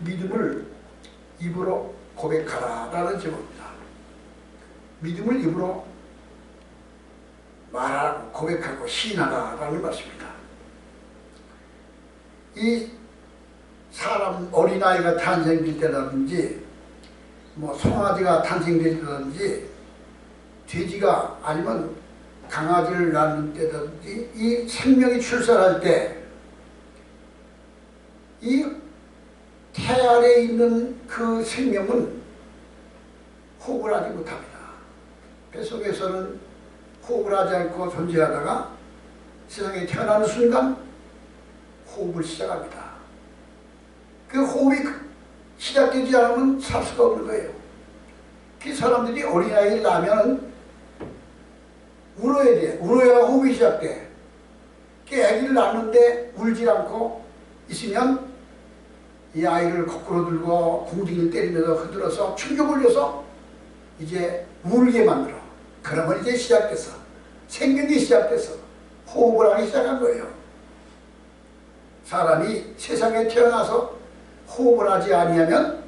믿음을 입으로 고백하라라는 제목입니다. 믿음을 입으로 말하고 고백하고 시인하라라는 말씀입니다. 이 사람 어린아이가 탄생될 때라든지 송아지가 탄생될 때라든지 돼지가 아니면 강아지를 낳는 때라든지 이 생명이 출산할 때 이 태아에 있는 그 생명은 호흡을 하지 못합니다. 뱃속에서는 호흡을 하지 않고 존재하다가 세상에 태어나는 순간 호흡을 시작합니다. 그 호흡이 시작되지 않으면 살 수가 없는 거예요. 그 사람들이 어린아이를 낳으면 울어야 돼. 울어야 호흡이 시작돼. 그 아기를 낳는데 울지 않고 있으면 이 아이를 거꾸로 들고 궁둥이를 때리면서 흔들어서 충격을 줘서 이제 울게 만들어. 그러면 이제 시작됐어. 생명이 시작됐어. 호흡을 하기 시작한 거예요. 사람이 세상에 태어나서 호흡을 하지 아니하면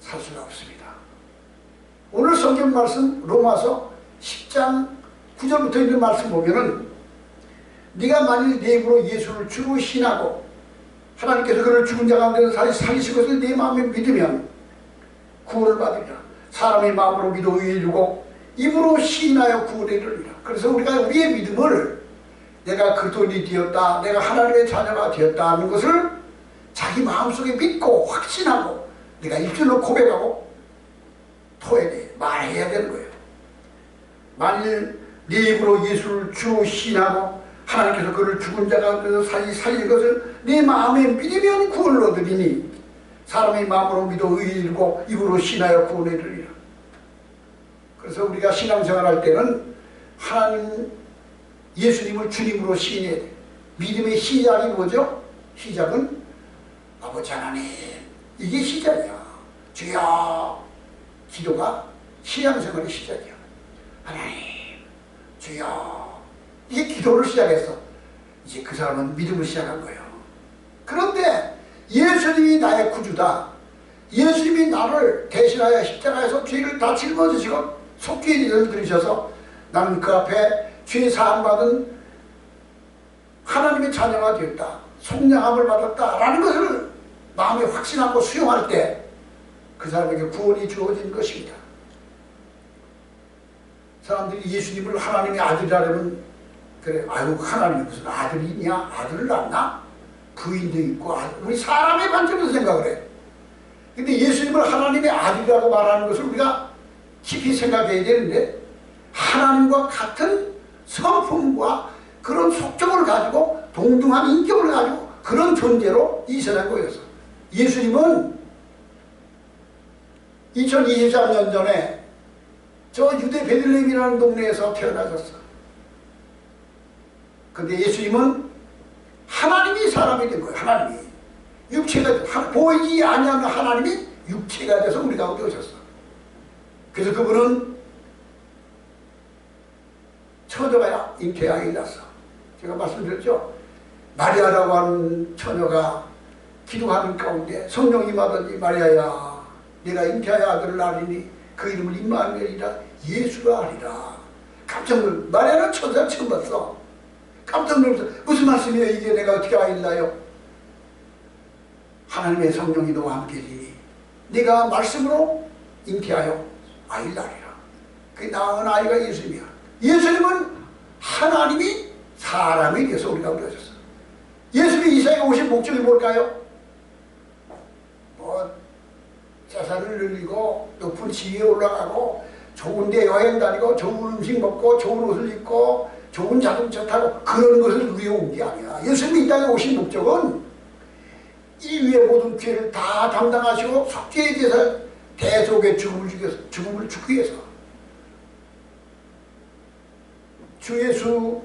살 수가 없습니다. 오늘 성경 말씀 로마서 10장 9절부터 있는 말씀 보면은 네가 만일 내 입으로 예수를 주로 신하고 하나님께서 그를 죽은 자 가운데서 살리신 것을 네 마음에 믿으면 구원을 받으리라. 사람의 마음으로 믿어 의에 이르고 입으로 시인하여 구원에 이르리라. 그래서 우리가 우리의 믿음을 내가 그리스도인이 되었다, 내가 하나님의 자녀가 되었다 하는 것을 자기 마음속에 믿고 확신하고 내가 입술로 고백하고 토해야 돼. 말해야 되는 거예요. 만일 네 입으로 예수를 주로 시인하고 하나님께서 그를 죽은 자 가운데서 살린 것을 네 마음에 믿으면 구원을 얻으리니 사람의 마음으로 믿어 의에 이르고 입으로 시인하여 구원에 이르리라. 그래서 우리가 신앙생활 할 때는 하나님 예수님을 주님으로 시인해야 돼. 믿음의 시작이 뭐죠? 시작은 아버지 하나님, 이게 시작이야. 주여. 기도가 신앙생활의 시작이야. 하나님, 주여. 이게 기도를 시작했어. 이제 그 사람은 믿음을 시작한 거예요. 그런데 예수님이 나의 구주다. 예수님이 나를 대신하여 십자가에서 죄를 다 짊어지시고 속죄의 일을 들으셔서 나는 그 앞에 죄 사함받은 하나님의 자녀가 되었다. 속량함을 받았다라는 것을 마음에 확신하고 수용할 때 그 사람에게 구원이 주어진 것입니다. 사람들이 예수님을 하나님의 아들이라면 그래, 아유 하나님이 무슨 아들이 있냐? 아들을 낳나? 부인도 있고 우리 사람의 관점에서 생각을 해. 근데 예수님을 하나님의 아들이라고 말하는 것을 우리가 깊이 생각해야 되는데 하나님과 같은 성품과 그런 속성을 가지고 동등한 인격을 가지고 그런 존재로 이 세상에 보였어. 예수님은 2023년 전에 저 유대 베들레헴이라는 동네에서 태어나셨어. 근데 예수님은 하나님이 사람이 된 거예요. 하나님이 육체가 보이지 아니하는 하나님이 육체가 돼서 우리 가운데 오셨어. 그래서 그분은 처녀가 잉태아기를 낳았어. 제가 말씀드렸죠. 마리아라고 하는 처녀가 기도하는 가운데 성령이 임하더니 마리아야 내가 잉태하여 아들을 낳으리니 그 이름을 임마누엘이라 예수가 하리라. 깜짝 놀랐어. 마리아는 천사를 처음 봤어. 깜짝 놀랐어. 무슨 말씀이에요 이게 내가 어떻게 아이를 낳아요? 하나님의 성령이 너와 함께이니 네가 말씀으로 잉태하여 아이를 낳으리라. 그 낳은 아이가 예수님이야. 예수님은 하나님이 사람이 돼서 우리가 오셨어. 예수님이 이 세상에 오신 목적이 뭘까요? 재산을 늘리고 높은 지위에 올라가고 좋은 데 여행 다니고 좋은 음식 먹고 좋은 옷을 입고 좋은 자동차 타고 그런 것을 위해 온 게 아니야. 예수님이 이 땅에 오신 목적은 이 위의 모든 죄를 다 담당하시고 속죄의 제사 대속의 죽음을 죽기 위해서 주 예수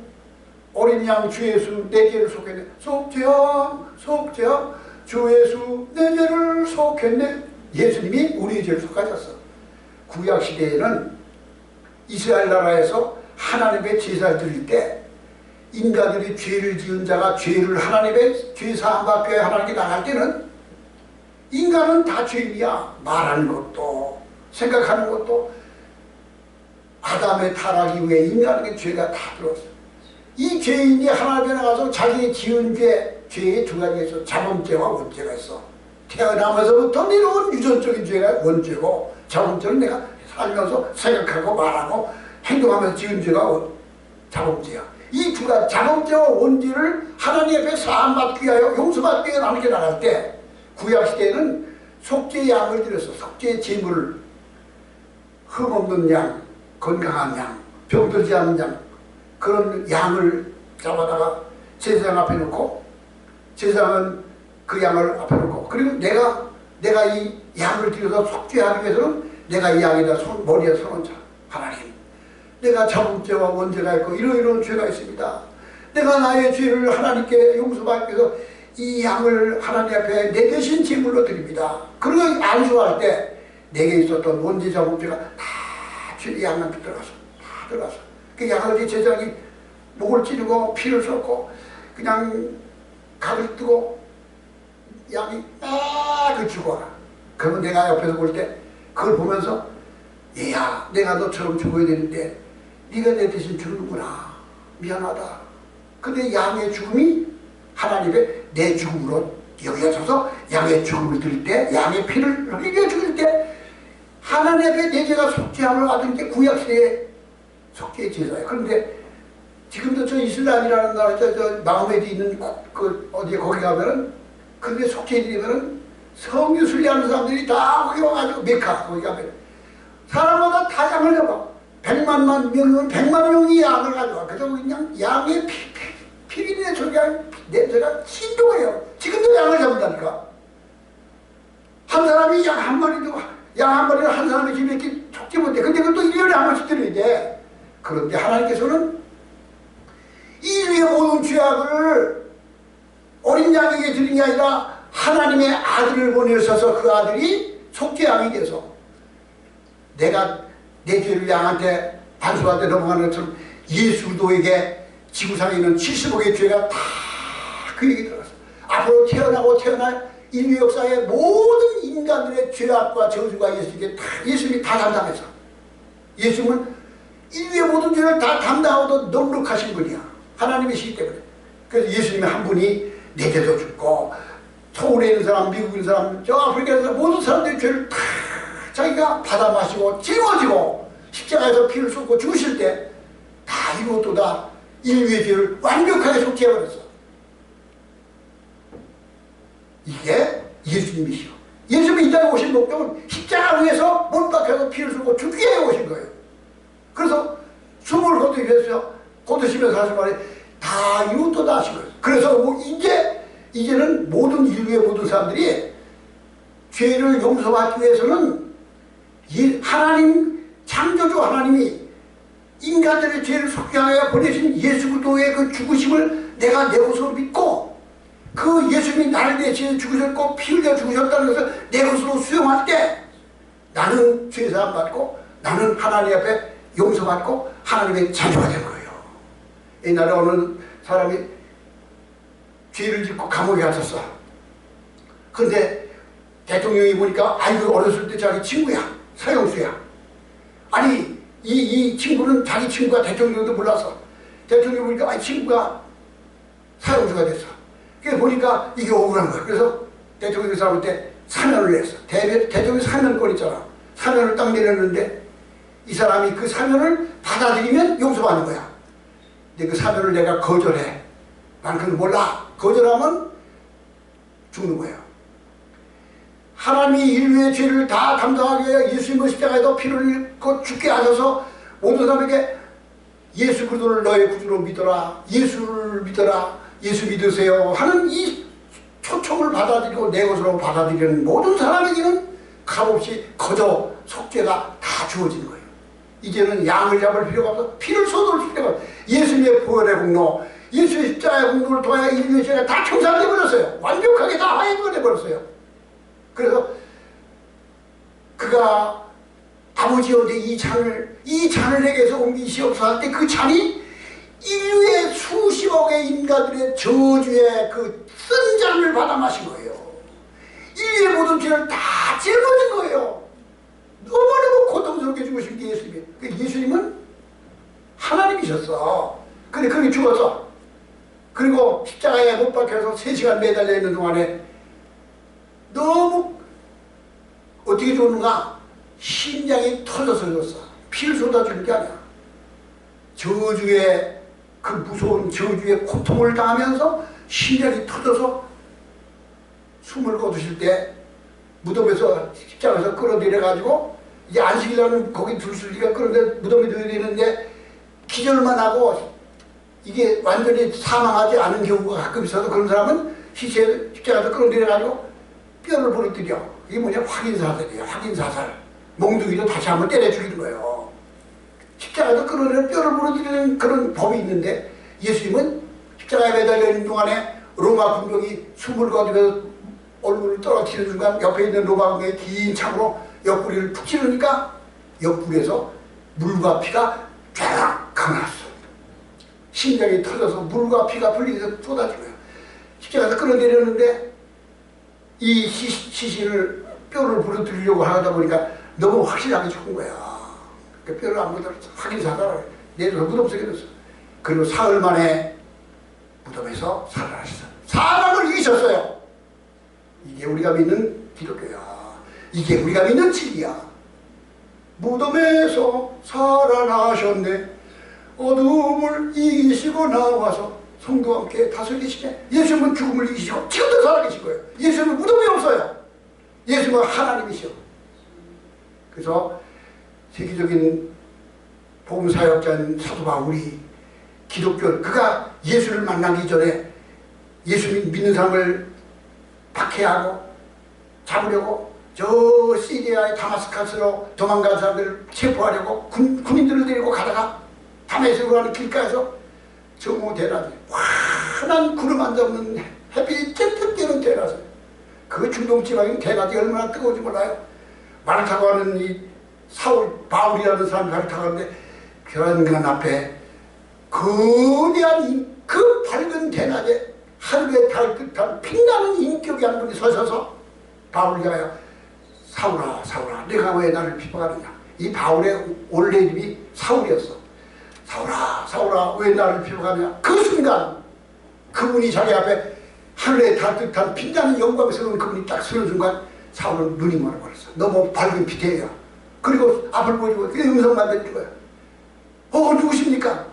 어린 양 주 예수 내 죄를 속했네. 속죄함 주 예수 내 죄를 속했네. 예수님이 우리의 죄를 속하셨어. 구약시대에는 이스라엘 나라에서 하나님의 제사를 드릴 때 인간들이 죄를 지은 자가 죄를 하나님의 죄 사함 받게 하나님께 나갈 때는 인간은 다 죄인이야. 말하는 것도 생각하는 것도 아담의 타락 이후에 인간에게 죄가 다 들어왔어. 이 죄인이 하나님에 나가서 자기 지은 죄의 두 가지가 있어. 자범죄와 원죄가 있어. 태어나면서부터 내려온 유전적인 죄가 원죄고, 자범죄는 내가 살면서 생각하고 말하고 행동하면서 지은 죄가 자범죄야. 이 두 가지 자범죄와 원죄를 하나님 앞에 사함받기 위하여 용서받기 위하여 나누게 나갈 때, 구약시대에는 속죄의 양을 드렸어. 속죄의 제물을, 흠없는 양, 건강한 양, 병들지 않은 양, 그런 양을 잡아다가 제사장 앞에 놓고, 제사장은 그 양을 앞에 놓고, 그리고 내가 이 양을 드려서 속죄하기 위해서는 내가 이 양에다 머리에 손 얹자. 하나님, 내가 자범죄와 원죄가 있고 이런 죄가 있습니다. 내가 나의 죄를 하나님께 용서받기 위해서 이 양을 하나님 앞에 내 대신 제물로 드립니다. 그리고 안수할 때 내게 있었던 원죄 자범죄가 다 죄 양 앞에 들어가서 다 들어가서 그 양을 제사장이 목을 찌르고 피를 쏟고 그냥 각을 뜨고 양이 막 죽어라. 그러면 내가 옆에서 볼 때 그걸 보면서, 얘야, 내가 너처럼 죽어야 되는데 네가 내 대신 죽는구나. 미안하다. 근데 양의 죽음이 하나님의 내 죽음으로 여겨져서 양의 죽음을 드릴 때, 양의 피를 흘려 죽일 때 하나님 앞에 내 죄가 속죄함을 받은 게 구약시대의 속죄의 제사예요. 그런데 지금도 저 이슬람이라는 나라, 저 마호메드 있는 어디에 거기 가면은, 그게 속죄일이면은 성교 순례하는 사람들이 다 거기 와가지고 메카 거기 가면 사람마다 다 양을 잡아. 100만 명이면 100만 명이 양을 가져와. 그래서 그냥 양의 피비린내 소리가 냄새가 진동해요. 지금도 양을 잡는다니까. 한 사람이 양 한 마리도, 양 한 마리를 한 사람의 집에 이렇게 속지 못해. 근데 그것도 1년에 한 번씩 드려야 돼. 그런데 하나님께서는 인류의 모든 죄악을 어린 양에게 드린 게 아니라 하나님의 아들을 보내셔서 그 아들이 속죄양이 돼서 내가 내 죄를 양한테 반수할 때 넘어가는 것처럼 예수 그리스도에게 지구상에 있는 70억의 죄가 다 그에게 들어갔어. 앞으로 태어날 인류 역사의 모든 인간들의 죄악과 저주가 예수님이 다 담당했어. 예수님은 인류의 모든 죄를 다 담당하고도 넉넉하신 분이야. 하나님이시기 때문에. 그래서 예수님이 한 분이 내 죄도 죽고, 서울에 있는 사람, 미국에 있는 사람, 저 아프리카에 있는 사람, 모든 사람들의 죄를 다 자기가 받아 마시고 짊어지고 십자가에서 피를 쏟고 죽으실 때 다 이루었도다. 인류의 죄를 완벽하게 속죄해버렸어. 이게 예수님이시오. 예수님이 이 땅에 오신 목적은 십자가 위에서 못 박혀서 피를 쏟고 죽기 위해 오신 거예요. 그래서 숨을 거두시면서 하신 말에 다 이루었도다 하신 거예요. 그래서 뭐 이제는 모든 인류의 모든 사람들이 죄를 용서받기 위해서는 하나님, 창조주 하나님이 인간들의 죄를 속죄하여 보내신 예수 그리스도의 그 죽으심을 내가 내 것으로 믿고, 그 예수님이 나를 대신해 죽으셨고 피 흘려 죽으셨다는 것을 내 것으로 수용할 때 나는 죄사함 받고, 나는 하나님 앞에 용서받고 하나님의 자녀가 된 거예요. 옛날에 어느 사람이 죄를 짓고 감옥에 갇혔어. 근데 대통령이 보니까 아이고 어렸을 때 자기 친구야, 서영수야. 아니 이 친구는 자기 친구가 대통령도 몰라서 대통령이 보니까 아이 친구가 서영수가 됐어. 그래서 보니까 이게 억울한 거야. 그래서 대통령이 그 사람한테 사면을 냈어. 대통령이 사면권 있잖아. 사면을 딱 내렸는데 이 사람이 그 사면을 받아들이면 용서받는 거야. 근데 그 사면을 내가 거절해. 난 그걸 몰라. 거절하면 죽는 거예요. 하나님이 인류의 죄를 다 담당하기 위해 예수님을 십자가에서 피를 흘리고 죽게 하셔서 모든 사람에게 예수 그리스도를 너의 구주로 믿어라, 예수를 믿어라, 예수 믿으세요 하는 이 초청을 받아들이고 내 것으로 받아들이는 모든 사람에게는 값없이 거저 속죄가 다 주어지는 거예요. 이제는 양을 잡을 필요가 없어. 피를 쏟을 필요가 없어. 예수님의 부활의 공로, 예수의 십자가의 공로를 통하여 인류의 죄가 다 청산돼 버렸어요. 완벽하게 다 하해돼 버렸어요. 그래서 그가 아버지여대 이 잔을 내게서 옮기시옵소서 할 때 그 잔이 인류의 수십억의 인간들의 저주의 그 쓴 잔을 받아 마신 거예요. 인류의 모든 짊어진 거예요. 너무너무 고통스럽게 죽으신 게 예수님이에요. 예수님은 하나님이셨어. 근데 그렇게 죽었어. 그리고 십자가에 못 박혀서 3시간 매달려 있는 동안에 너무 어떻게 죽었는가? 심장이 터져서 죽었어. 피를 쏟아주는 게 아니야. 저주의 그 무서운 저주의 고통을 당하면서 심장이 터져서 숨을 거두실 때 무덤에서 십자가에서 끌어내려가지고 이제 안식일날은 거기 둘 리가 끌어내 무덤에 넣어야 되는데 기절만 하고 이게 완전히 사망하지 않은 경우가 가끔 있어도 그런 사람은 시체에 십자가에서 끌어내려가지고 뼈를 부러뜨려. 이게 뭐냐? 확인사살이에요. 확인사살. 몽둥이로 다시 한번 때려 죽이는 거예요. 십자가에서 끌어내려 뼈를 부러뜨리는 그런 법이 있는데 예수님은 십자가에 매달려 있는 동안에 로마 군병이 숨을 거두면서 얼굴을 떨어뜨리는 순간 옆에 있는 로마 군병이 긴 창으로 옆구리를 푹 찌르니까 옆구리에서 물과 피가 쫙 강났어. 심장이 터져서 물과 피가 분리해서 쏟아진 거예요. 십자가에서 끌어내렸는데 이 시신을 뼈를 부러뜨리려고 하다 보니까 너무 확실하게 죽은 거야. 그 뼈를 안 묻어서 확인사살을 내려서 무덤 속에 넣었어. 그리고 사흘 만에 무덤에서 살아나셨어. 사람을 이기셨어요. 이게 우리가 믿는 기독교야. 이게 우리가 믿는 진리야. 무덤에서 살아나셨네. 어둠을 이기시고 나와서 성도와 함께 다스리시네. 예수님은 죽음을 이기시고 지금도 살아계신 거예요. 예수님은 무덤이 없어요. 예수님은 하나님이시오. 그래서 세계적인 복음사역자인 사도 바울이 기독교, 그가 예수를 만나기 전에 예수님 믿는 사람을 박해하고 잡으려고 저 시리아의 다마스커스로 도망간 사람들을 체포하려고 군인들을 데리고 가다가 다메섹으로 가는 길가에서 정오 대낮에 환한 구름 한 점 없는 햇빛이 쨍쨍 띄는 대낮에, 그 중동지방인 대낮이 얼마나 뜨거운지 몰라요. 말을 타고 가는 이 사울 바울이라는 사람이 말을 타고 가는데 교환관 앞에 거대한 그 밝은 대낮에 하늘에 달 듯한 빛나는 인격이 한 분이 서셔서 바울이가요, 사울아 사울아 내가 왜 나를 핍박하느냐. 이 바울의 원래 이름이 사울이었어. 사울아 사울아 왜 나를 핍박하느냐. 그 순간 그분이 자기 앞에 하늘에 달 듯한 빛나는 영광스러운 그분이 딱 서는 순간 사울은 눈이 멀어버렸어. 너무 밝은 빛이에요. 그리고 앞을 보이고 그 음성만 들리는 거야. 누구십니까?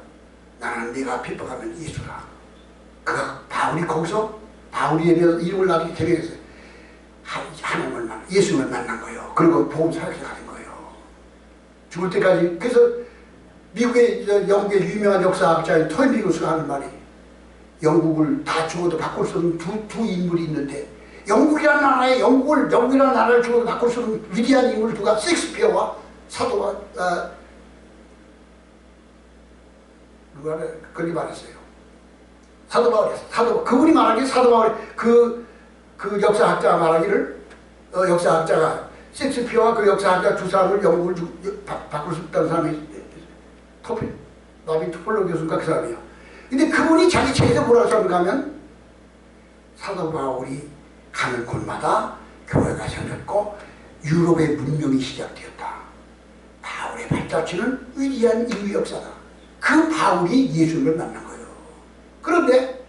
나는 네가 핍박하면 예수라. 그가 바울이 거기서 바울에 대해서 이름을 나중에 개명했어요. 하나님을 만나, 예수님을 만난 거예요. 그리고 복음 사역에 가는 거예요. 죽을 때까지. 그래서 미국의 영국의 유명한 역사학자인 토인비구스가 하는 말이, 영국을 다 죽어도 바꿀 수 없는 두 인물이 있는데, 영국이라는 나라를 죽어도 바꿀 수 없는 위대한 인물 두가 셰익스피어와 사도와 누가 그렇게 말했어요. 사도 바울이었어. 그분이 말하기에 사도 바울이 그 역사학자가 말하기를, 역사학자가 셰익스피어와 그 역사학자 두 사람을 영국을 바꿀 수 없다는 사람이 나비 투폴로 교수인가 그 사람이에요. 근데 그분이 자기 책에서 뭐라고 썼는가 하면, 사도 바울이 가는 곳마다 교회가 생겼고 유럽의 문명이 시작되었다. 바울의 발자취는 위대한 인류 역사다. 그 바울이 예수님을 만난 거예요. 그런데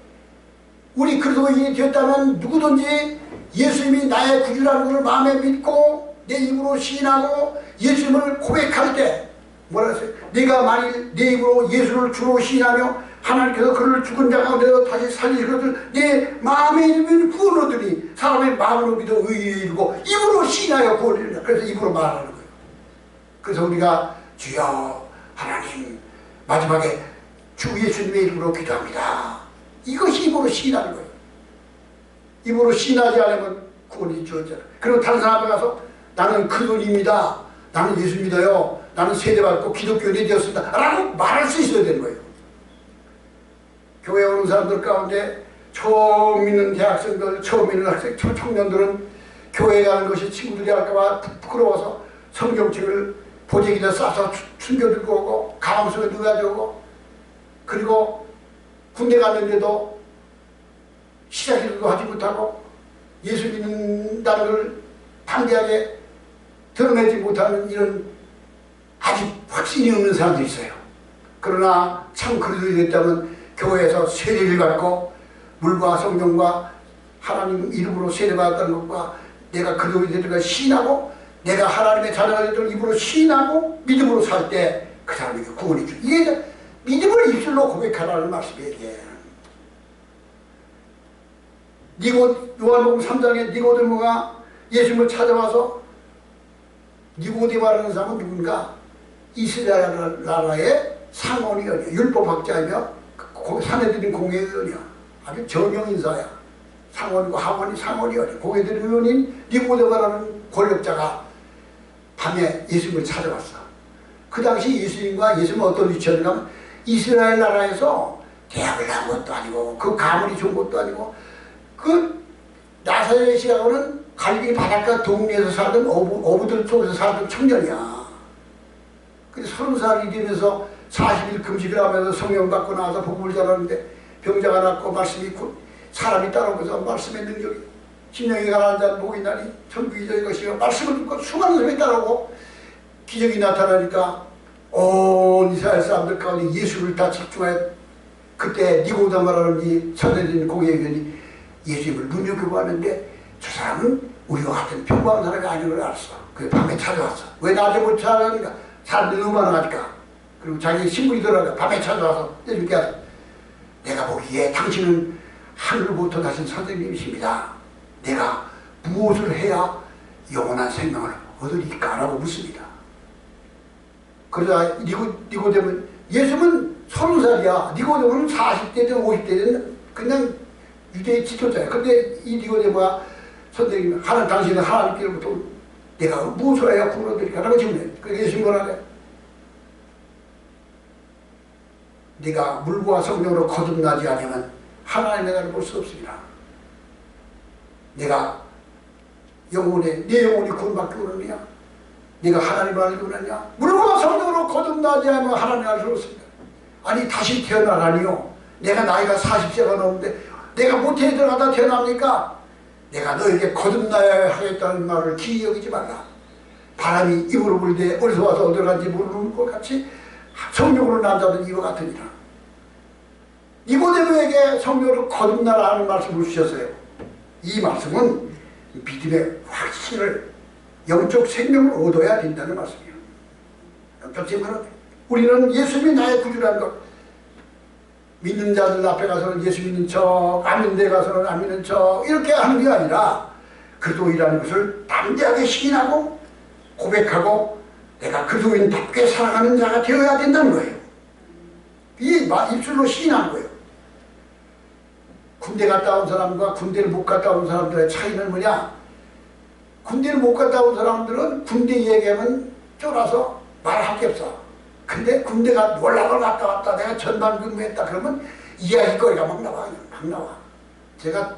우리 그리스도인이 되었다면 누구든지 예수님이 나의 구주라는 것을 마음에 믿고 내 입으로 시인하고 예수님을 고백할 때 뭐라 했어요? 네가 만일 내 입으로 예수를 주로 시인하며 하나님께서 그를 죽은 자 가운데서 다시 살리실 것을 내 마음에 믿으면 구원 얻으니 사람의 마음으로 믿어 의에 이르고 입으로 시인하여 구원을 이룬다. 그래서 입으로 말하는 거예요. 그래서 우리가 주여 하나님 마지막에 주 예수님의 이름으로 기도합니다. 이것이 입으로 시인하는 거예요. 입으로 시인하지 않으면 구원이 주어져요. 그리고 다른 사람에 가서 나는 그리스도인입니다. 나는 예수 믿어요. 나는 세대받고 기독교인이 되었습니다. 라고 말할 수 있어야 되는 거예요. 교회에 오는 사람들 가운데 처음 믿는 대학생들, 처음 믿는 학생, 청년들은 교회에 가는 것이 친구들이 할까봐 부끄러워서 성경책을 보재기에다 싸서 숨겨들고 오고 가방 속에 넣어가지고 오고, 그리고 군대 갔는데도 시작기도 하지 못하고 예수 믿는다는 걸 담대하게 드러내지 못하는 이런 아직 확신이 없는 사람들이 있어요. 그러나 참 그리스도인이 됐다면 교회에서 세례를 받고 물과 성령과 하나님 이름으로 세례받았다는 것과 내가 그리스도인이 됐다는 걸 시인하고 내가 하나님의 자녀가 됐다는 입으로 시인하고 믿음으로 살 때 그 사람에게 구원이 주. 이게 믿음을 입술로 고백하라는 말씀이에요. 요한복음 3장에 니고데모가 예수님을 찾아와서 니고데모라는 사람은 누군가? 이스라엘 나라의 상원의원이야. 율법학자이며 사내들인 공회의원이야. 아주 정형인사야. 상원이고 하원이 상원의원이야. 공회들인 의원인 니고데모라는 권력자가 밤에 예수님을 찾아왔어. 그 당시 예수님과 예수님은 어떤 위치였냐면 이스라엘 나라에서 대학을 나온 것도 아니고 그 가문이 좋은 것도 아니고 그 나사렛이라고는 갈릴리 바닷가 동네에서 살던 어부들 쪽에서 살던 청년이야. 그래서 30살이 되면서 40일 금식을 하면서 성령 받고 나와서 복음을 전하는데 병자가 낫고 말씀이 사람이 따라오면서 말씀의 능력이 심령이 가라앉은 자는 복이 나니 천국이 저희 것이며 말씀을 듣고 수많은 사람이 따라오고 기적이 나타나니까 온 이스라엘 사람들 가운데 예수를 다 집중하여 그때 니고데모라는 이 사내들인 공회의원이 예수님을 눈여겨보았는데 저 사람은 우리와 같은 평범한 사람이 아닌 걸 알았어. 그래서 밤에 찾아왔어. 왜 낮에 못 찾아왔는가? 사람들이 너무 많아가니까. 그리고 자기 신분이 들어가 밤에 찾아와서 예수님께 하소. 내가 보기에 당신은 하늘로부터 가신 선생님이십니다. 내가 무엇을 해야 영원한 생명을 얻으리까? 라고 묻습니다. 그러자 니고데모 예수님은 30살이야. 니고데모는 40대든 50대든 그냥 유대의 지도자야. 근데 이 니고데모가 선생님, 당신은 하나님께로부터 내가 무엇을 해야 구원 얻으리까? 라고 질문해. 그래서 예수님 뭐라래? 네가 물과 성령으로 거듭나지 않으면 하나님의 나라를 볼 수 없습니다. 내가 내 영혼이 구원받기 원하느냐? 네가 하나님을 알기 원하냐? 물과 성령으로 거듭나지 않으면 하나님을 알 수 없습니다. 아니 다시 태어나라니요. 내가 나이가 40세가 넘는데 내가 모태에 들어가다 태어납니까? 내가 너에게 거듭나야 하겠다는 말을 기이 여기지 말라. 바람이 입으로 불되 어디서 와서 어디로 간지 모르는 것 같이 성령으로 난 자는 이와 같으니라. 니고데모에게 성령으로 거듭나라 하는 말씀을 주셨어요. 이 말씀은 믿음의 확신을 영적 생명을 얻어야 된다는 말씀이에요. 영적 생명은 우리는 예수님이 나의 구주라는 것, 믿는 자들 앞에 가서는 예수 믿는 척, 안 믿는 데 가서는 안 믿는 척 이렇게 하는 게 아니라 그리스도인이라는 것을 담대하게 시인하고 고백하고 내가 그리스도인답게 살아가는 자가 되어야 된다는 거예요. 이 입술로 시인하는 거예요. 군대 갔다 온 사람과 군대를 못 갔다 온 사람들의 차이는 뭐냐? 군대를 못 갔다 온 사람들은 군대 얘기하면 쫄아서 말할 게 없어. 근데 군대가 놀라고 갔다 왔다 내가 전반 근무했다 그러면 이야기거리가 막 나와. 막 나와. 제가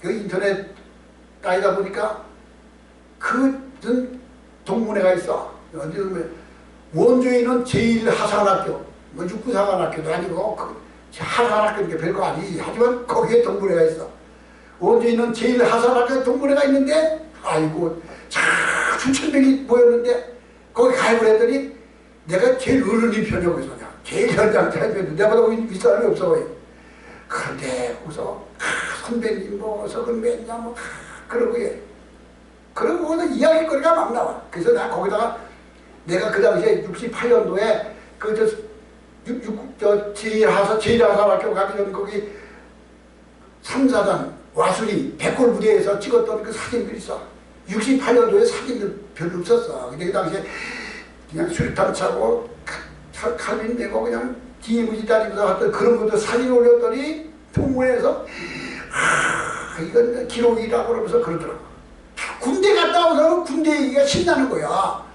그 인터넷 따이다 보니까 그 동문회가 있어. 어디 원주에는 제1하사관학교 뭐 육구사관학교도 아니고 하사관학교니까 별거 아니지. 하지만 거기에 동문회가 있어. 원주에 있는 제1하사관학교 동문회가 있는데 아이고 자 수천 명이 모였는데 거기 가입을 했더니 내가 제일 어른인 편이고 그래서 제일 현장자 편인데 내보다 위 사람이 없어 보여. 그런데 웃어 선배님 뭐 서근배냐 뭐 그러고 해. 그러고 이야기거리가 막 나와. 그래서 나 거기다가 내가 그 당시에 68년도에 제1하사학교 가기 전 거기 3사단 와수리 백골 부대에서 찍었던 그 사진들이 있어. 68년도에 사진들 별로 없었어. 근데 그 당시에 그냥 수류탄 차고 칼빈 내고 그냥 뒤무지 다니면서 하던 그런 것도 사진 올렸더니 동문회에서 이건 기록이라고 그러면서 그러더라고. 군대 갔다 온 사람은 군대 얘기가 신나는 거야.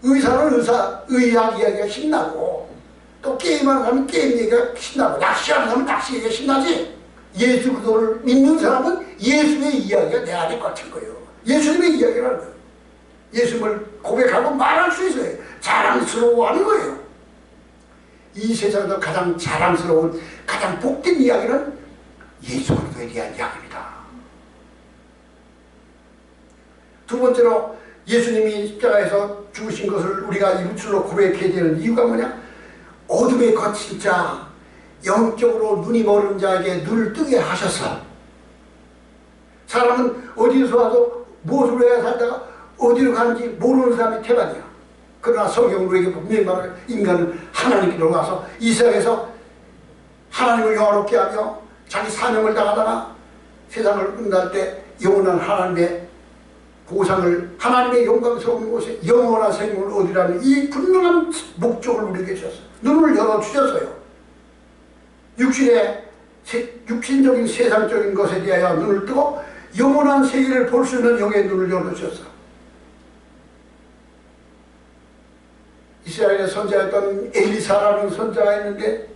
의사는 의학 이야기가 신나고 또 게임하는 사람은 게임 얘기가 신나고 낚시하는 사람은 낚시 얘기가 신나지. 예수 그리스도를 믿는 사람은 예수의 이야기가 내 안에 꽂힌 거예요. 예수님의 이야기라는 거예요. 예수님을 고백하고 말할 수 있어요. 자랑스러워하는 거예요. 이 세상에서 가장 자랑스러운 가장 복된 이야기는 예수 그리스도에 대한 이야기입니다. 두 번째로 예수님이 십자가에서 죽으신 것을 우리가 입술로 고백해야 되는 이유가 뭐냐? 어둠에 거친 자, 영적으로 눈이 멀은 자에게 눈을 뜨게 하셔서, 사람은 어디서 와서 무엇으로 해야 살다가 어디로 가는지 모르는 사람이 태반이야. 그러나 성경은 우리에게 분명히 말하는 인간은 하나님께로 와서 이 세상에서 하나님을 영화롭게 하며 자기 사명을 다하다가 세상을 끝날 때 영원한 하나님의 보상을, 하나님의 영광스러운 곳에 영원한 생명을 얻으라는 이 분명한 목적을 우리에게 주셨어요. 눈을 열어주셨어요. 육신적인 세상적인 것에 대하여 눈을 뜨고 영원한 세계를 볼 수 있는 영의 눈을 열어주셨어요. 이스라엘의 선지자였던 엘리사라는 선지자가 있는데,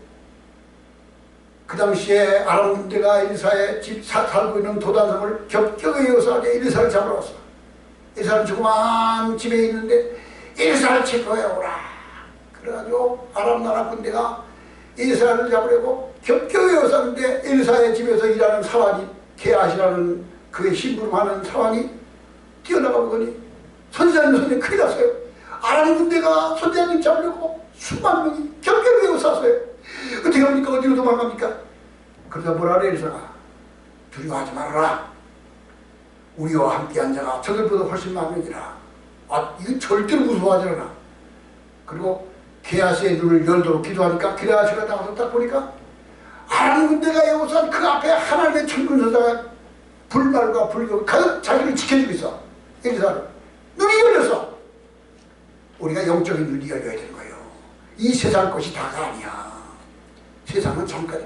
그 당시에 아람 군대가 엘리사의 집 살고 있는 도단성을 겹겹이 이어서 엘리사를 잡으러 왔어. 엘리사는 조그만 집에 있는데 엘리사를 체포해 오라. 그래가지고 아람 나라 군대가 엘리사를 잡으려고 겹겹이 이어서 하는데, 엘리사의 집에서 일하는 사환이, 게하시라는 그의 심부름하는 사환이 뛰어나가 보더니 선지자님 손에 큰일 났어요. 아람 군대가 선지자님 잡으려고 수만 명이 겹겹이 이어서 왔어요. 어떻게 합니까? 어디로 도망갑니까? 그러다 뭐라 그래, 엘리사가? 두려워하지 말아라. 우리와 함께한 자가 저들보다 훨씬 많으니라. 아, 이거 절대로 무서워하지 않아. 그리고 게하시의 눈을 열도록 기도하니까 게하시가 나와서 딱 보니까 아람 군대가 여호산 그 앞에 하나님의 천군서사가 불말과 불교 가득 자기를 지켜주고 있어. 엘리사를. 눈이 열렸어. 우리가 영적인 눈이 열려야 되는 거예요. 이 세상 것이 다가 아니야. 세상은 잠깐.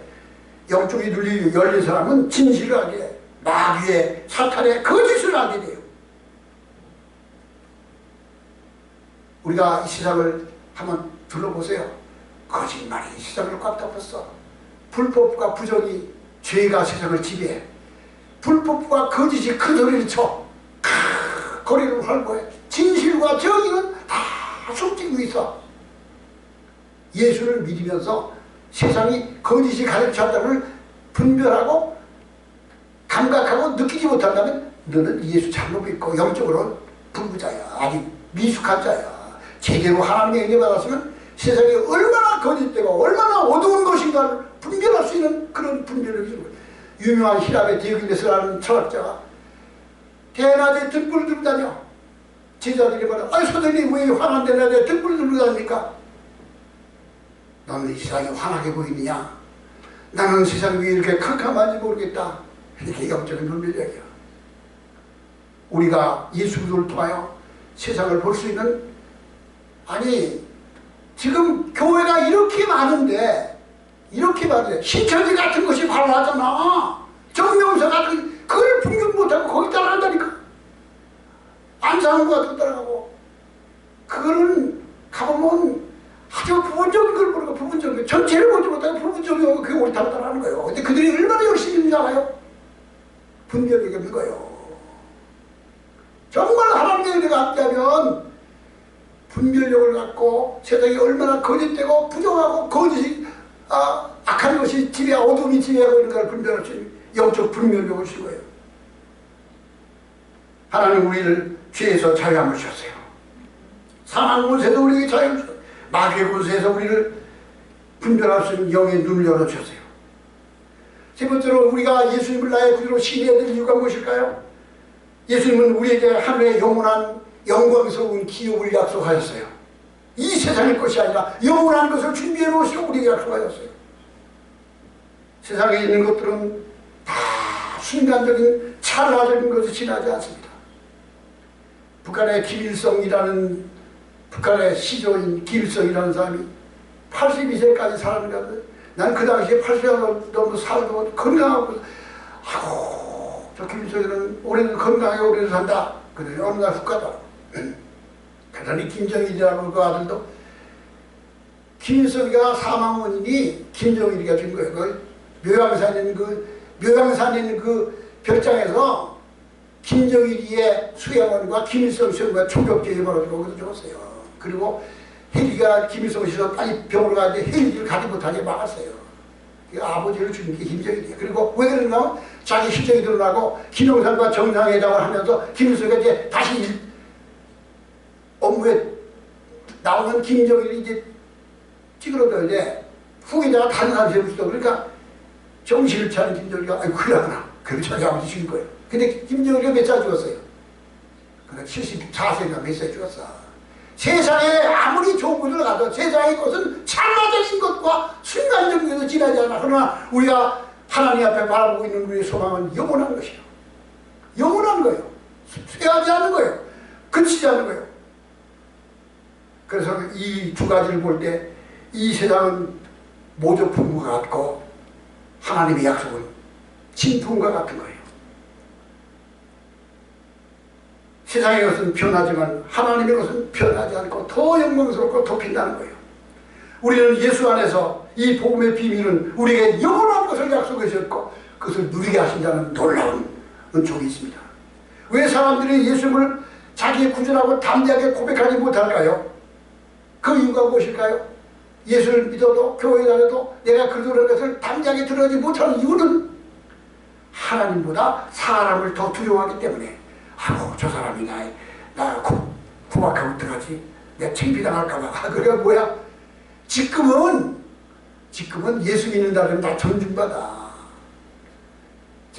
영적인 눈이 열린 사람은 진실을 알게 돼. 마귀의 사탄의 거짓을 알게 돼요. 우리가 이 세상을 한번 둘러보세요. 거짓말이 세상을 꽉 덮었어. 불법과 부정이, 죄가 세상을 지배해. 불법과 거짓이 큰 소리를 쳐. 거리를 활보해. 진실과 정의는 다 숨지고 있어. 예수를 믿으면서 세상이 거짓이 가득 찼다는 분별하고 감각하고 느끼지 못한다면 너는 예수 잘못 믿고 영적으로 불구자야. 아직 미숙한 자야. 제대로 하나님의 은혜 받았으면 세상이 얼마나 거짓되고 얼마나 어두운 것인가를 분별할 수 있는 그런 분별력이 있는 거예요. 유명한 히랍의 디오기네스라는 철학자가 대낮에 등불을 들고 다녀. 제자들이 말해, 아니 선생님 왜 환한데 낮에 등불을 들고 다닙니까? 너는 이 세상이 환하게 보이느냐? 나는 세상이 왜 이렇게 캄캄한지 모르겠다. 이렇게 영적인 분별력이야. 우리가 예수 그리스도를 통하여 세상을 볼 수 있는, 아니 지금 교회가 이렇게 많은데 신천지 같은 것이 발화하잖아. 정명서 같은 그걸 분별 못하고 거기 따라간다니까. 안상구가 따라가고, 그거는 가보면 아주 부분적인 걸 모르고 부분적인 거, 전체를 보지 못하고 부분적인 거 그게 옳다고 따라하는 거예요. 근데 그들이 얼마나 열심히 있는지 알아요? 분별력이 없는 거예요. 정말 하나님의 은혜가 함께하면 분별력을 갖고 세상이 얼마나 거짓되고 부정하고 거짓이 악한 것이 지배하고 어둠이 지배하고 있는 걸 분별할 수 있는 영적 분별력을 주신 거예요. 하나님 우리를 죄에서 자유함을 주셨어요. 사망 권세에서 우리에게 자유함을 주셨어요. 마귀의 권세에서 우리를 분별할 수 있는 영의 눈을 열어주셨어요. 세 번째로 우리가 예수님을 나의 구주로 신뢰해야 될 이유가 무엇일까요? 예수님은 우리에게 하늘의 영원한 영광스러운 기업을 약속하셨어요. 이 세상의 것이 아니라 영원한 것을 준비해 놓으시고 우리에게 약속하셨어요. 세상에 있는 것들은 다 순간적인 찰나적인 것이 지나지 않습니다. 북한의 김일성이라는, 북한의 시조인 김일성이라는 사람이 82세까지 살았는데, 난 그 당시에 80세 넘어 살고 건강하고, 아이고 저 김일성이는 올해는 건강하게 오래 산다. 그러더니 어느 날 훅 가더라고. 그러더니 김정일이라는 그 아들도, 김일성이가 사망 원인이 김정일이가 준 거예요. 묘양산에 있는 그 별장에서 김정일이의 수양원과 김일성 수양원과 총격전이 벌어지고 거기서 죽었어요. 그리고 헬기가 김일성 씨도 빨리 병으로 가는데 헬기를 가지 못하게 막았어요. 아버지를 죽인 게 김정일이에요. 그리고 왜 그런가 하면 자기 실력이 드러나고 김영삼과 정상회담을 하면서 김일성이 이제 다시 업무에 나오면 김정일이 이제 찌그러져야 돼. 후계자가 다른 사람 세우고 있어. 그러니까 정신을 차린 김정일이가 아이고 큰일 났구나. 그래서 자기 아버지 죽인 거예요. 근데 김정일이 몇 살 죽었어요? 그러니까 74세인가 몇 살 죽었어. 세상에 아무리 좋은 곳을 가도 세상의 것은 찰나적인 것과 순간적인 것도 지나지 않아. 그러나 우리가 하나님 앞에 바라보고 있는 우리의 소망은 영원한 것이요. 영원한 거예요. 쇠하지 않는 거예요. 그치지 않는 거예요. 그래서 이 두 가지를 볼 때 이 세상은 모조품과 같고 하나님의 약속은 진품과 같은 거예요. 세상의 것은 변하지만 하나님의 것은 변하지 않고 더 영광스럽고 더 빛나는 거예요. 우리는 예수 안에서 이 복음의 비밀은 우리에게 영원한 것을 약속해 주셨고 그것을 누리게 하신다는 놀라운 은총이 있습니다. 왜 사람들이 예수님을 자기의 구주라고 담대하게 고백하지 못할까요? 그 이유가 무엇일까요? 예수를 믿어도 교회에 다녀도 내가 그러는 것을 담대하게 드러내지 못하는 이유는 하나님보다 사람을 더 두려워하기 때문에 아이고 저 사람이 나 구박하면 어떡하지? 내가 창피당할까봐. 그러니까 뭐야? 지금은 예수 믿는다면 나 존중받아.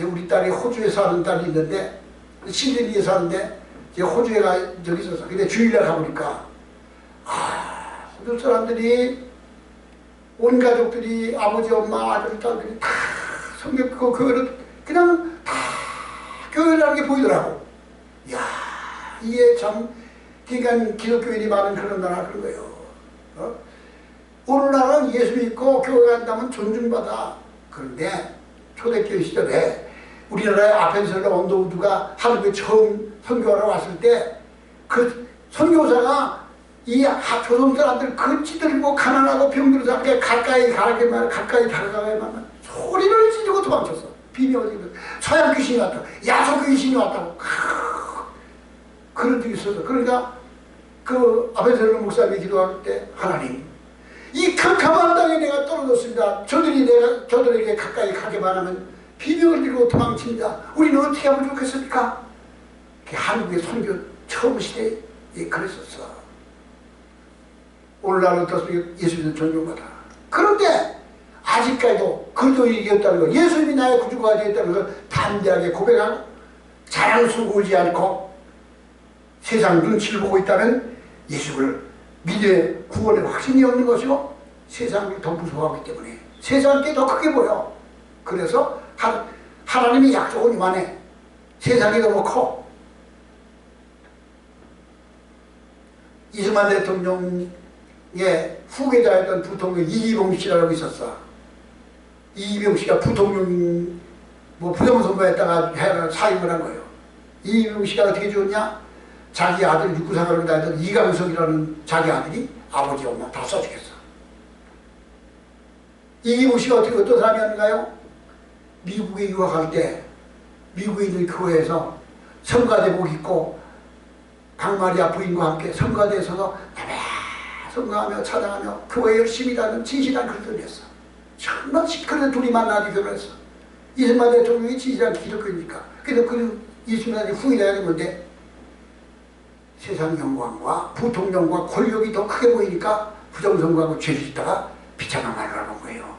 우리 딸이 호주에 사는 딸이 있는데 시드니에 사는데 호주에 저기 있었어. 근데 주일날 가보니까 호주 사람들이 온 가족들이 아버지 엄마 아들 딸들이 다 성경 듣고 교회를 그냥 다 교회라는 게 보이더라고. 이야 이게 참 그러니까 기독교인이 많은 그런 나라 그런 거예요. 오늘날은 예수 믿고 교회 간다면 존중받아. 그런데 초대교회 시절에 우리나라의 아펜셀러 언더우드가 한국에 처음 선교하러 왔을 때 그 선교사가 이 조선 사람들 그 찌들고 가난하고 병들은 사람에게 가까이 다가가야만 소리를 지르고 도망쳤어. 비명을 지르고 서양 귀신이 왔다고 야소 귀신이 왔다고 그런 적이 있어서 그러니까 그 아펜셀러 목사님이 기도할 때 하나님 이 캄캄한 땅에 내가 떨어졌습니다. 저들에게 가까이 가게만 하면 비명을 들고 도망칩니다. 우리는 어떻게 하면 좋겠습니까? 한국의 선교 처음 시대에 그랬었어. 오늘날 어떻습니까? 예수님은 존중받아. 그런데 아직까지도 그도 얘기했다는 거 예수님이 나의 구주가 되었다는 걸 담대하게 고백하고 자랑스러워 오지 않고 세상 눈치를 보고 있다면 예수를 미래의 구원의 확신이 없는 것이고 세상을 더 무서워하기 때문에 세상께 더 크게 보여. 그래서 하나님의 약속은 이만해. 세상이 너무 커. 이승만 대통령의 후계자였던 부통령 이기봉 씨라고 있었어. 이기봉 씨가 부통령 부정선거했다가 사임을 한 거예요. 이기봉 씨가 어떻게 죽었냐? 자기 아들 육구사관으로 다니던 이강석이라는 자기 아들이 아버지 엄마 다 쏴죽였어. 이기봉 씨가 어떤 사람이었는가요? 미국에 유학할 때 미국에 있는 교회에서 성가대복 입고 강마리아 부인과 함께 성가대에서도 성가하며 찬양하며 교회 열심히 다니는 진실한 그리스도인이었어. 정말 그런 둘이 만나서 결혼했어. 이승만 대통령이 진실한 기독교니까. 그래서 그 이승만이 후계자가 된 건데 세상 영광과 부통령과 권력이 더 크게 보이니까 부정선거하고 죄를 짓다가 비참한 말을 하는 거예요.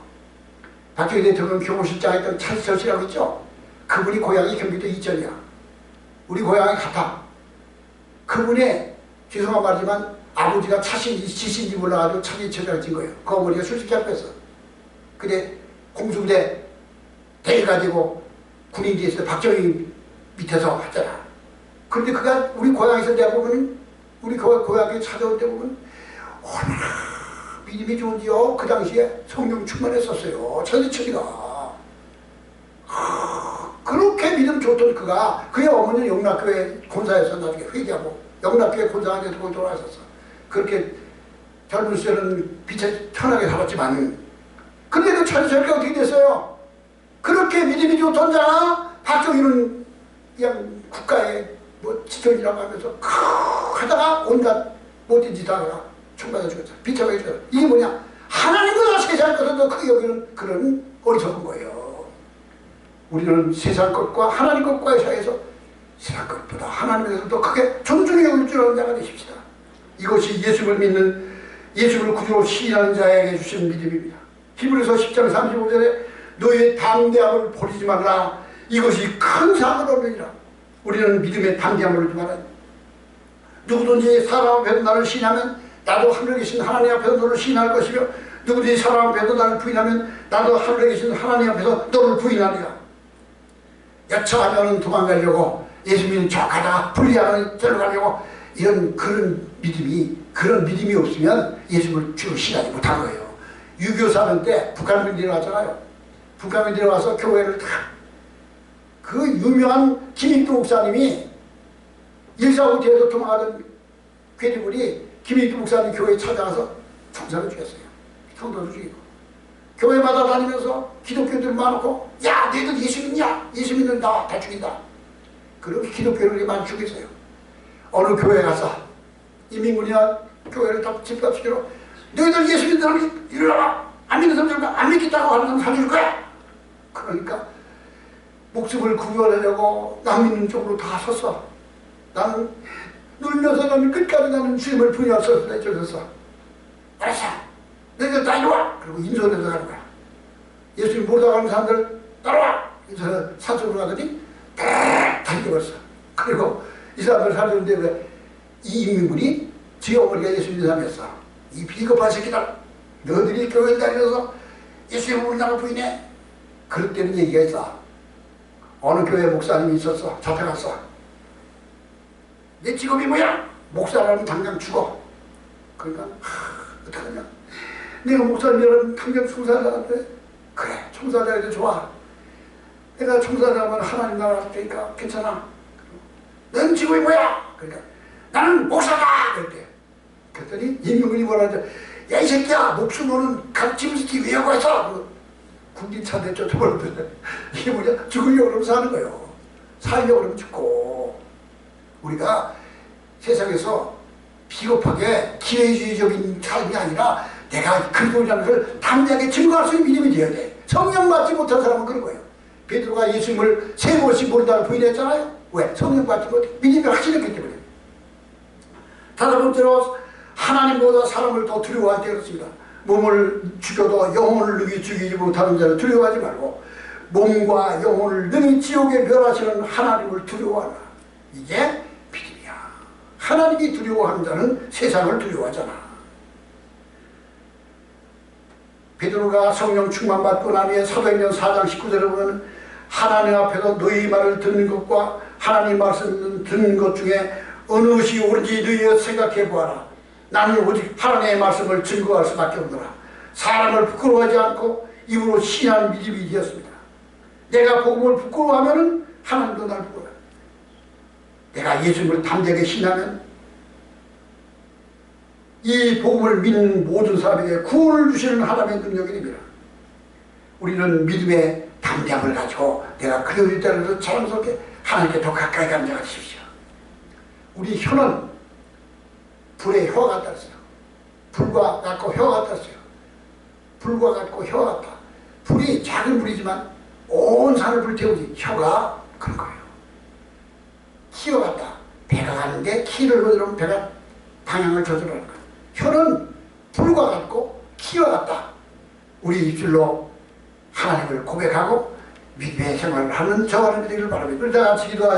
박정희 대통령 교무실장 했던 찰스 씨라고 있죠. 그분이 고향이 경기도 이천이야. 우리 고향이 같아. 그분의 죄송한 말이지만 아버지가 차신지 지신지 몰라가지고 차기 처장을 진 거예요. 그 어머니가 술집 잡혔어. 근데 공수부대 대위가지고 군인지에서 박정희 밑에서 했잖아. 그런데 그가 우리 고향에서 내가 보면 우리 고향에 찾아올 때 보면 얼마나 믿음이 좋은지요. 그 당시에 성령 충만했었어요. 천지천지가. 그렇게 믿음 좋던 그가 그의 어머니는 영락교회 권사에서 나중에 회개하고 영락교회 권사한테 돌아왔었어. 그렇게 젊은 시절은 빛에 편하게 살았지만 근데 그 천지천지가 어떻게 됐어요? 그렇게 믿음이 좋던 자가 박정희는 그냥 국가의 지존이라고 하면서 하다가 온갖 못된 짓 하다가 총받아 죽었어. 비참하게 죽었어. 이게 뭐냐? 하나님보다 세상 것을 더 크게 여기는 그런 어리석은 거예요. 우리는 세상 것과 하나님 것과의 사이에서 세상 것보다 하나님에서 더 크게 존중해 여길 줄 아는 자가 되십시다. 이것이 예수를 믿는, 예수를 구주로 시인하는 자에게 주신 믿음입니다. 히브리서 10장 35절에 너의 담대함을 버리지 말라. 이것이 큰 상을 얻으리라. 우리는 믿음의 담대함을 얻지 말아야 돼. 누구든지 사람 앞에서 나를 시인하면 나도 하늘에 계신 하나님 앞에서 너를 시인할 것이며, 누구든지 사람 앞에서 나를 부인하면 나도 하늘에 계신 하나님 앞에서 너를 부인하리라. 여차하면 도망가려고, 예수 믿는 척하다가 불리하면 절로 가려고, 그런 믿음이 없으면 예수를 주로 신하지 못한 거예요. 6.25 사변 때 북한민들이 내려왔잖아요. 북한민들이 내려와서 교회를 그 유명한 김익두 목사님이 1.4.5 뒤에서 도망하던 괴리불이 김익두 목사님 교회에 찾아가서 총살을 죽였어요. 성도를 죽이고. 교회마다 다니면서 기독교들 많고, 야 너희들 예수 믿냐? 예수 믿는 나 다 죽인다. 그렇게 기독교를 많이 죽였어요. 어느 교회에 가서 이민군이나 교회를 다 집합시키러 너희들 예수 믿는 사람이 일어나라. 안 믿는 사람들 안 믿겠다고 하는 사람 살려줄 거야. 그러니까 목숨을 구별하려고 남 믿는 쪽으로 다 섰어. 나는 눌려서 나는 끝까지 나는 주님을 부인하서 내쫓았어. 알았어. 너희들 다 이리 와. 그리고 인도에서 가는 거야. 예수님 모르다 가는 사람들 따라와. 그래서 산속으로 가더니 딱 달려버렸어. 그리고 이 사람들 살려는데 왜 이 인민군이 지 어머니가 예수 믿는 사람이었어. 이 비겁한 새끼들, 너희들이 교회를 다니면서 예수님 우리나라 부인해. 그럴 때는 얘기가 있어. 어느 교회 목사님이 있었어. 잡혀갔어. 내 직업이 뭐야? 목사라면 당장 죽어. 그러니까 어떡하냐. 내가 목사님이라면 당장 총살자한테, 그래 총살자에도 좋아. 내가 총살자면 하나님 나라 갈 테니까 괜찮아. 넌 직업이 뭐야? 그러니까 나는 목사다. 그랬대. 그랬더니 임용근이 뭐라 하죠? 야 이 새끼야, 목숨으로는 각짐시키 위하고 해서 군기차대 쫓아버렸대. 이게 뭐냐? 죽으려고 그러면 사는 거예요. 살려고 그러면 죽고. 우리가 세상에서 비겁하게 기회주의적인 삶이 아니라 내가 그리스도라는 것을 담대하게 증거할 수 있는 믿음이 되어야 돼. 성령 받지 못한 사람은 그런 거예요. 베드로가 예수님을 3번씩 모른다고 부인했잖아요. 왜? 성령 받지 못해. 믿음이 확실했기 때문에. 다섯 번째로 하나님보다 사람을 더 두려워할 때 그렇습니다. 몸을 죽여도 영혼을 능히 죽이지 못하는 자를 두려워하지 말고 몸과 영혼을 능히 지옥에 멸하시는 하나님을 두려워하라. 이게 믿음이야. 하나님이 두려워하는 자는 세상을 두려워하잖아. 베드로가 성령 충만받고 난 후에 사도행전 4장 19절에 보면 하나님 앞에서 너희 말을 듣는 것과 하나님 말씀을 듣는 것 중에 어느 것이 옳은지 너희가 생각해 보아라. 나는 오직 하나님의 말씀을 증거할 수밖에 없노라. 사람을 부끄러워하지 않고 입으로 신한 믿음이 되었습니다. 내가 복음을 부끄러워하면 하나님도 날 부끄러워요. 내가 예수님을 담대하게 신하면 이 복음을 믿는 모든 사람에게 구원을 주시는 하나님의 능력이 됩니다. 우리는 믿음의 담대함을 가지고 내가 그리스도의 때로서 자랑스럽게 하나님께 더 가까이 가는 자가 되십시오. 우리 혀는 불의 혀 같다 했어요. 불과 같고 혀 같다 했어요. 불과 같고 혀 같다. 불이 작은 불이지만 온 산을 불태우지. 혀가 그런 거예요. 키와 같다. 배가 가는데 키를 누르면 배가 방향을 조절하는 거예요. 혀는 불과 같고 키와 같다. 우리 입술로 하나님을 고백하고 믿음의 생활을 하는 저와 되기를 바랍니다. 그러다 같이 기도하시죠.